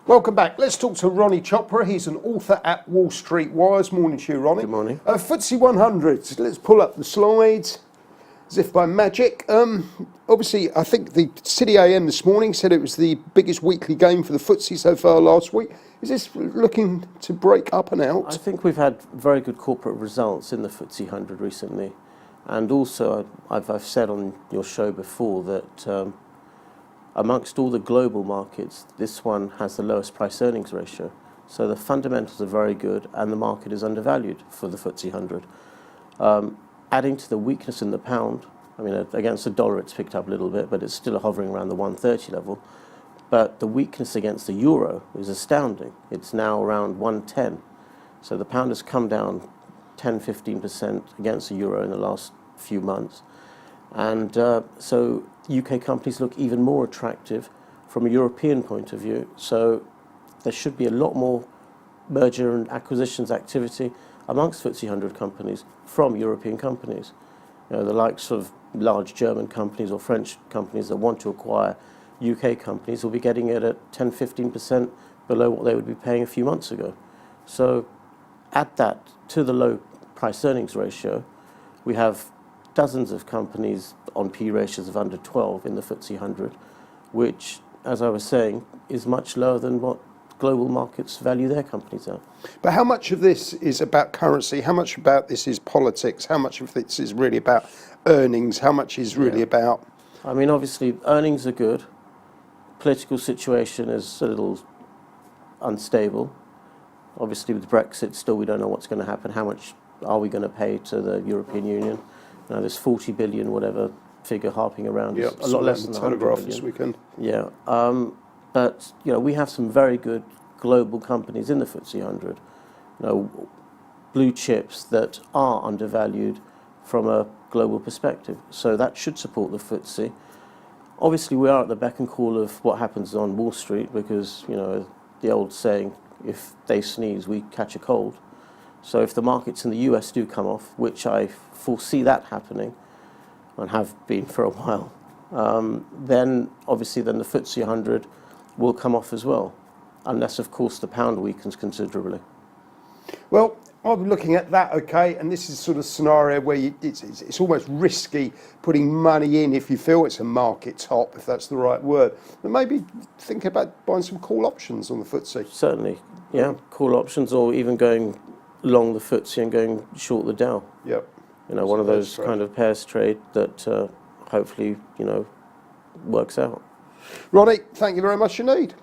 Welcome back. Let's talk to Ronnie Chopra. He's an author at Wall Street Wires. Morning to you, Ronnie. Good morning. FTSE 100. Let's pull up the slides as if by magic. Obviously, I think the City AM this morning said it was the biggest weekly gain for the FTSE so far last week. Is this looking to break up and out? I think we've had very good corporate results in the FTSE 100 recently. And also, I've said on your show before that amongst all the global markets, this one has the lowest price earnings ratio. So the fundamentals are very good and the market is undervalued for the FTSE 100. Adding to the weakness in the pound, I mean, against the dollar it's picked up a little bit, but it's still hovering around the 130 level. But the weakness against the euro is astounding. It's now around 110. So the pound has come down 10-15% against the euro in the last few months. And so UK companies look even more attractive from a European point of view. So there should be a lot more merger and acquisitions activity amongst FTSE 100 companies from European companies. You know, the likes of large German companies or French companies that want to acquire UK companies will be getting it at 10-15% below what they would be paying a few months ago. So add that to the low price earnings ratio, we have dozens of companies on P ratios of under 12 in the FTSE 100, which, as I was saying, is much lower than what global markets value their companies at. But how much of this is about currency? How much about this is politics? How much of this is really about earnings? How much is really about... I mean, obviously, earnings are good. Political situation is a little unstable. Obviously, with Brexit, still we don't know what's going to happen. How much are we going to pay to the European Union? Now, there's 40 billion, whatever figure harping around. Yep, a lot less than the 100 Telegraph billion. this weekend. Yeah, but you know, we have some very good global companies in the FTSE 100. You know, blue chips that are undervalued from a global perspective. So that should support the FTSE. Obviously, we are at the beck and call of what happens on Wall Street because, you know, the old saying, if they sneeze, we catch a cold. So if the markets in the US do come off, which I foresee that happening, and have been for a while, then obviously then the FTSE 100 will come off as well, unless of course the pound weakens considerably. Well, I'm looking at that, okay, and this is sort of scenario where it's almost risky putting money in if you feel it's a market top, if that's the right word. But maybe think about buying some call options on the FTSE. Certainly, yeah, call options, or even going long the FTSE and going short the Dow. Yep. You know, one of those kind of pairs trade that hopefully, you know, works out. Ronnie, thank you very much indeed.